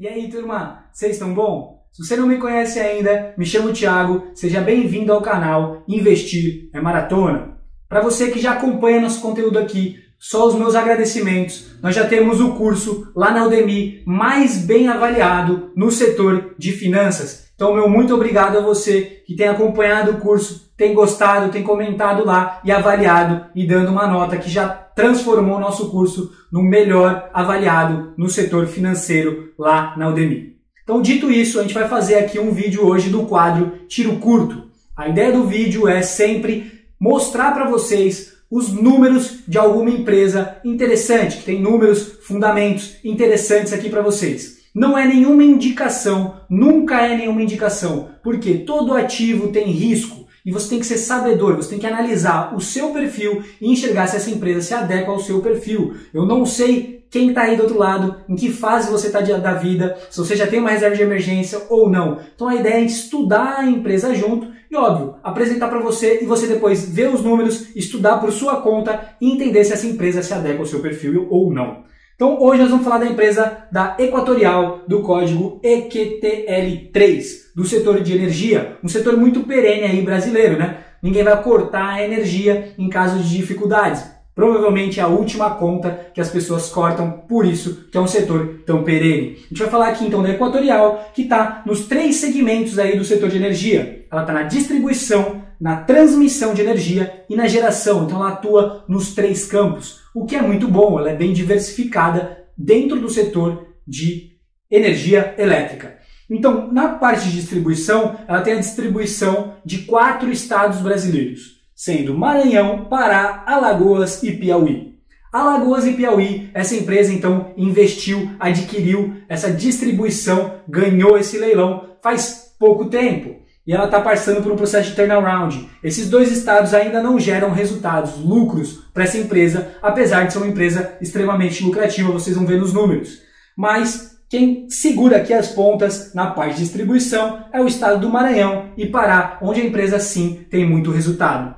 E aí, turma, vocês estão bom? Se você não me conhece ainda, me chamo Thiago, seja bem-vindo ao canal Investir é Maratona. Para você que já acompanha nosso conteúdo aqui, só os meus agradecimentos. Nós já temos o curso lá na Udemy mais bem avaliado no setor de finanças. Então, meu muito obrigado a você que tem acompanhado o curso, tem gostado, tem comentado lá e avaliado e dando uma nota que já transformou o nosso curso no melhor avaliado no setor financeiro lá na Udemy. Então, dito isso, a gente vai fazer aqui um vídeo hoje do quadro Tiro Curto. A ideia do vídeo é sempre mostrar para vocês os números de alguma empresa interessante, que tem números, fundamentos interessantes aqui para vocês. Não é nenhuma indicação, nunca é nenhuma indicação, porque todo ativo tem risco e você tem que ser sabedor, você tem que analisar o seu perfil e enxergar se essa empresa se adequa ao seu perfil. Eu não sei quem está aí do outro lado, em que fase você está da vida, se você já tem uma reserva de emergência ou não. Então a ideia é estudar a empresa junto e, óbvio, apresentar para você e você depois ver os números, estudar por sua conta e entender se essa empresa se adequa ao seu perfil ou não. Então hoje nós vamos falar da empresa da Equatorial, do código EQTL3, do setor de energia, um setor muito perene aí brasileiro, né? Ninguém vai cortar a energia em caso de dificuldades. Provavelmente é a última conta que as pessoas cortam, por isso que é um setor tão perene. A gente vai falar aqui então da Equatorial, que está nos 3 segmentos aí do setor de energia. Ela está na distribuição, na transmissão de energia e na geração. Então ela atua nos 3 campos, o que é muito bom, ela é bem diversificada dentro do setor de energia elétrica. Então, na parte de distribuição, ela tem a distribuição de 4 estados brasileiros, sendo Maranhão, Pará, Alagoas e Piauí. Alagoas e Piauí, essa empresa então investiu, adquiriu essa distribuição, ganhou esse leilão faz pouco tempo. E ela está passando por um processo de turnaround. Esses 2 estados ainda não geram resultados, lucros para essa empresa, apesar de ser uma empresa extremamente lucrativa, vocês vão ver nos números. Mas quem segura aqui as pontas na parte de distribuição é o estado do Maranhão e Pará, onde a empresa sim tem muito resultado.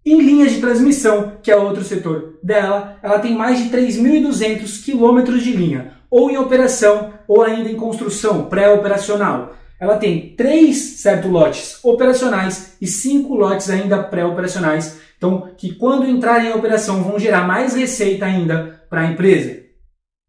Em linhas de transmissão, que é outro setor dela, ela tem mais de 3.200 quilômetros de linha, ou em operação ou ainda em construção, pré-operacional. Ela tem 3 lotes operacionais e 5 lotes ainda pré-operacionais, então que quando entrarem em operação vão gerar mais receita ainda para a empresa.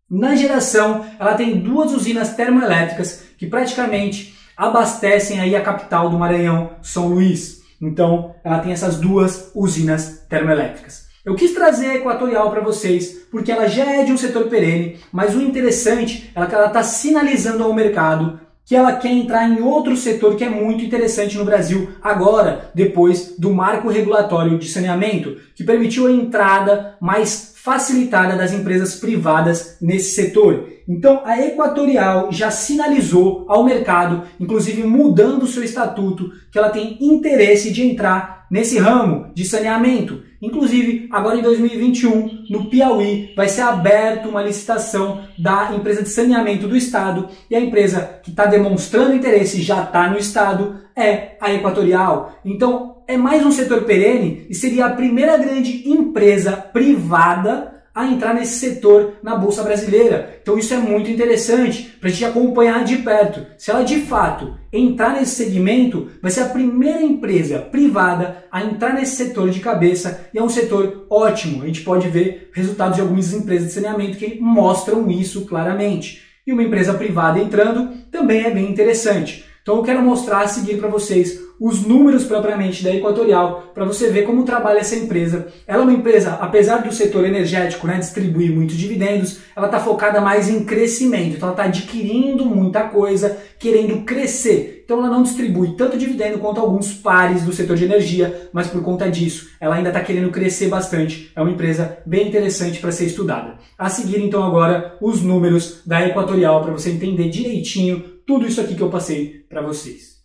Na geração, ela tem 2 usinas termoelétricas que praticamente abastecem aí a capital do Maranhão, São Luís. Então, ela tem essas 2 usinas termoelétricas. Eu quis trazer a Equatorial para vocês, porque ela já é de um setor perene, mas o interessante é que ela está sinalizando ao mercado que ela quer entrar em outro setor que é muito interessante no Brasil agora, depois do marco regulatório de saneamento, que permitiu a entrada mais facilitada das empresas privadas nesse setor. Então, a Equatorial já sinalizou ao mercado, inclusive mudando o seu estatuto, que ela tem interesse de entrar nesse ramo de saneamento. Inclusive, agora em 2021, no Piauí, vai ser aberta uma licitação da empresa de saneamento do estado e a empresa que está demonstrando interesse já está no estado é a Equatorial. Então, é mais um setor perene e seria a primeira grande empresa privada a entrar nesse setor na Bolsa Brasileira. Então isso é muito interessante para a gente acompanhar de perto. Se ela de fato entrar nesse segmento, vai ser a primeira empresa privada a entrar nesse setor de cabeça e é um setor ótimo. A gente pode ver resultados de algumas empresas de saneamento que mostram isso claramente. E uma empresa privada entrando também é bem interessante. Então eu quero mostrar a seguir para vocês os números propriamente da Equatorial, para você ver como trabalha essa empresa. Ela é uma empresa, apesar do setor energético, né, distribuir muitos dividendos, ela está focada mais em crescimento. Então ela está adquirindo muita coisa, querendo crescer. Então ela não distribui tanto dividendo quanto alguns pares do setor de energia, mas por conta disso, ela ainda está querendo crescer bastante. É uma empresa bem interessante para ser estudada. A seguir, então, agora, os números da Equatorial, para você entender direitinho tudo isso aqui que eu passei para vocês.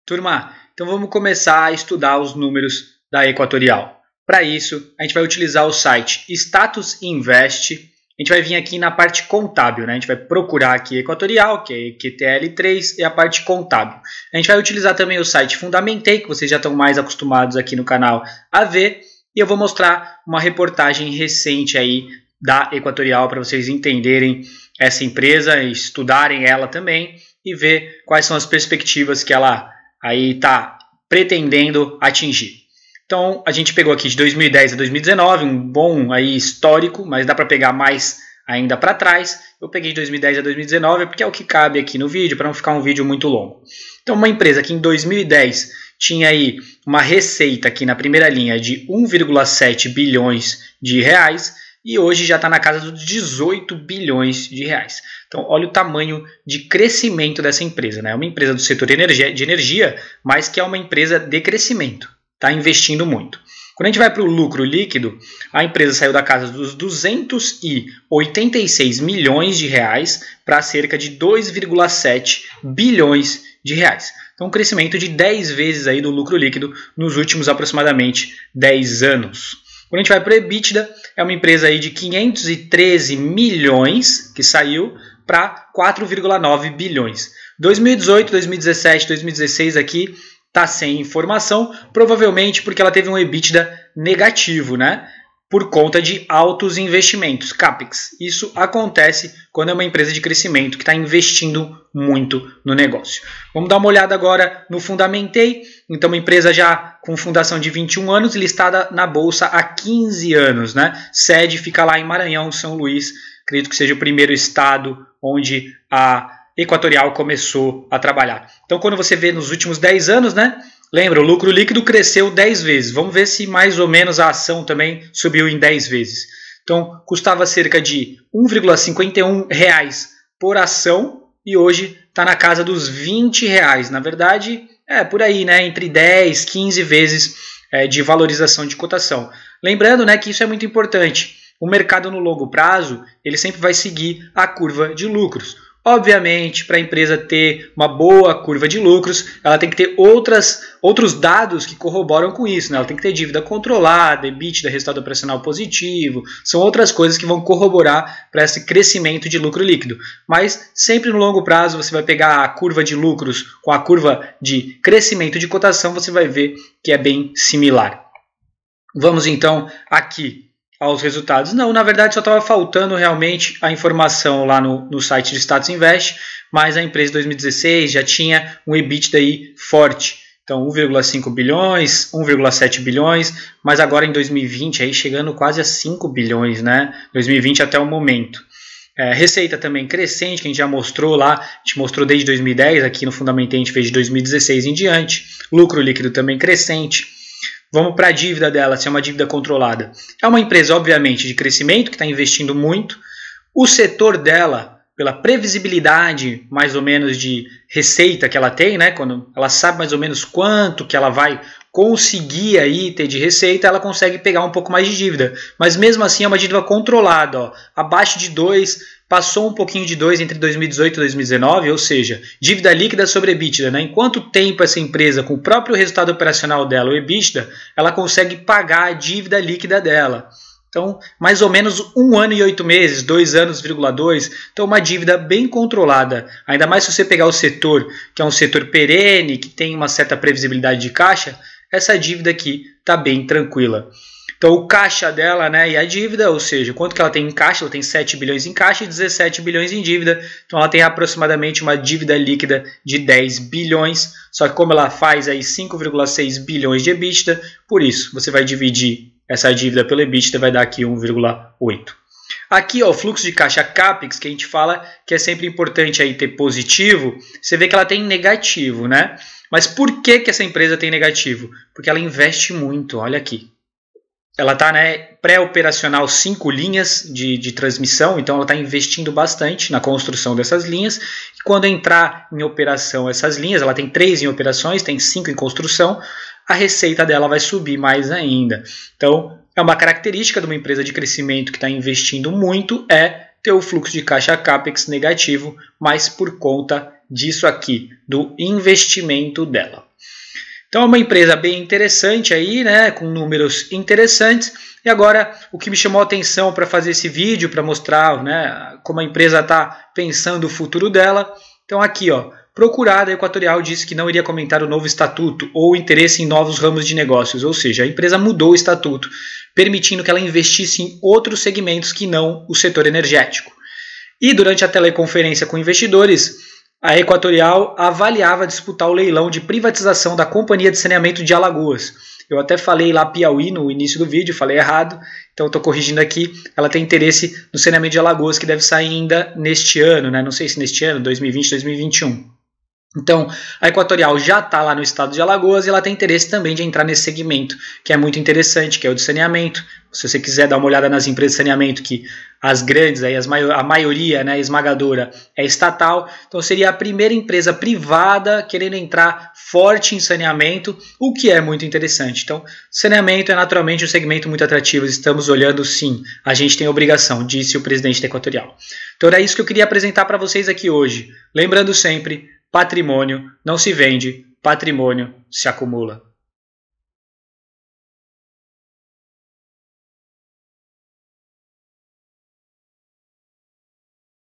Turma, então vamos começar a estudar os números da Equatorial. Para isso, a gente vai utilizar o site Status Invest. A gente vai vir aqui na parte contábil, né? A gente vai procurar aqui Equatorial, que é EQTL3, e a parte contábil. A gente vai utilizar também o site Fundamentei, que vocês já estão mais acostumados aqui no canal a ver. E eu vou mostrar uma reportagem recente aí da Equatorial para vocês entenderem essa empresa, estudarem ela também e ver quais são as perspectivas que ela aí está pretendendo atingir. Então a gente pegou aqui de 2010 a 2019, um bom aí histórico, mas dá para pegar mais ainda para trás. Eu peguei de 2010 a 2019 porque é o que cabe aqui no vídeo, para não ficar um vídeo muito longo. Então uma empresa que em 2010 tinha aí uma receita aqui na primeira linha de 1,7 bilhões de reais e hoje já está na casa dos 18 bilhões de reais. Então olha o tamanho de crescimento dessa empresa, né? É uma empresa do setor de energia, mas que é uma empresa de crescimento, está investindo muito. Quando a gente vai para o lucro líquido, a empresa saiu da casa dos 286 milhões de reais para cerca de 2,7 bilhões de reais. Então um crescimento de 10 vezes aí do lucro líquido nos últimos aproximadamente 10 anos. Quando a gente vai para o EBITDA, é uma empresa aí de 513 milhões que saiu para 4,9 bilhões. 2018, 2017, 2016 aqui está sem informação, provavelmente porque ela teve um EBITDA negativo, né? Por conta de altos investimentos, CAPEX. Isso acontece quando é uma empresa de crescimento que está investindo muito no negócio. Vamos dar uma olhada agora no Fundamentei. Então, uma empresa já com fundação de 21 anos, listada na Bolsa há 15 anos, né? Sede fica lá em Maranhão, São Luís. Acredito que seja o primeiro estado onde a Equatorial começou a trabalhar. Então, quando você vê nos últimos 10 anos, né? Lembra, o lucro líquido cresceu 10 vezes. Vamos ver se mais ou menos a ação também subiu em 10 vezes. Então, custava cerca de R$ 1,51 por ação e hoje está na casa dos R$20. Na verdade, é por aí, né? Entre 10 e 15 vezes de valorização de cotação. Lembrando, né, que isso é muito importante. O mercado no longo prazo, ele sempre vai seguir a curva de lucros. Obviamente, para a empresa ter uma boa curva de lucros, ela tem que ter outros dados que corroboram com isso, né? Ela tem que ter dívida controlada, EBITDA, resultado operacional positivo, são outras coisas que vão corroborar para esse crescimento de lucro líquido. Mas sempre no longo prazo você vai pegar a curva de lucros com a curva de crescimento de cotação, você vai ver que é bem similar. Vamos então aqui aos resultados. Não, na verdade só estava faltando realmente a informação lá no site de Status Invest, mas a empresa em 2016 já tinha um EBITDA aí forte. Então 1,5 bilhões, 1,7 bilhões, mas agora em 2020 aí chegando quase a 5 bilhões, né? 2020 até o momento. Receita também crescente, que a gente já mostrou lá, a gente mostrou desde 2010, aqui no Fundamentei a gente fez de 2016 em diante. Lucro líquido também crescente. Vamos para a dívida dela, se é uma dívida controlada. É uma empresa, obviamente, de crescimento, que está investindo muito. O setor dela, pela previsibilidade, mais ou menos, de receita que ela tem, né? Quando ela sabe mais ou menos quanto que ela vai conseguir aí ter de receita, ela consegue pegar um pouco mais de dívida. Mas mesmo assim é uma dívida controlada, ó, abaixo de 2, passou um pouquinho de 2 entre 2018 e 2019, ou seja, dívida líquida sobre EBITDA, né? Em quanto tempo essa empresa, com o próprio resultado operacional dela, o EBITDA, ela consegue pagar a dívida líquida dela. Então, mais ou menos 1 ano e 8 meses, 2 anos, 2. Então, uma dívida bem controlada. Ainda mais se você pegar o setor, que é um setor perene, que tem uma certa previsibilidade de caixa, essa dívida aqui está bem tranquila. Então o caixa dela, né, e a dívida, ou seja, quanto que ela tem em caixa, ela tem 7 bilhões em caixa e 17 bilhões em dívida, então ela tem aproximadamente uma dívida líquida de 10 bilhões, só que como ela faz aí 5,6 bilhões de EBITDA, por isso você vai dividir essa dívida pelo EBITDA, vai dar aqui 1,8. Aqui, ó, o fluxo de caixa CAPEX, que a gente fala que é sempre importante aí ter positivo, você vê que ela tem negativo, né? Mas por que essa empresa tem negativo? Porque ela investe muito, olha aqui. Ela está, né, pré-operacional 5 linhas de transmissão, então ela está investindo bastante na construção dessas linhas. E quando entrar em operação essas linhas, ela tem 3 em operações, tem 5 em construção, a receita dela vai subir mais ainda. Então, é uma característica de uma empresa de crescimento que está investindo muito, é ter o fluxo de caixa CAPEX negativo, mas por conta disso aqui, do investimento dela. Então é uma empresa bem interessante aí, né, com números interessantes. E agora o que me chamou a atenção para fazer esse vídeo, para mostrar, né, como a empresa está pensando o futuro dela. Então aqui, ó, procurada, a Equatorial disse que não iria comentar o novo estatuto ou interesse em novos ramos de negócios, ou seja, a empresa mudou o estatuto. permitindo que ela investisse em outros segmentos que não o setor energético. E durante a teleconferência com investidores, a Equatorial avaliava disputar o leilão de privatização da Companhia de Saneamento de Alagoas. Eu até falei lá Piauí no início do vídeo, falei errado, então estou corrigindo aqui. Ela tem interesse no saneamento de Alagoas, que deve sair ainda neste ano, né? Não sei se neste ano, 2020, 2021. Então, a Equatorial já está lá no estado de Alagoas e ela tem interesse também de entrar nesse segmento, que é muito interessante, que é o de saneamento. Se você quiser dar uma olhada nas empresas de saneamento, que as grandes, aí a maioria, né, esmagadora, é estatal, então seria a primeira empresa privada querendo entrar forte em saneamento, o que é muito interessante. Então, saneamento é naturalmente um segmento muito atrativo, estamos olhando sim, a gente tem obrigação, disse o presidente da Equatorial. Então era isso que eu queria apresentar para vocês aqui hoje. Lembrando sempre, patrimônio não se vende, patrimônio se acumula.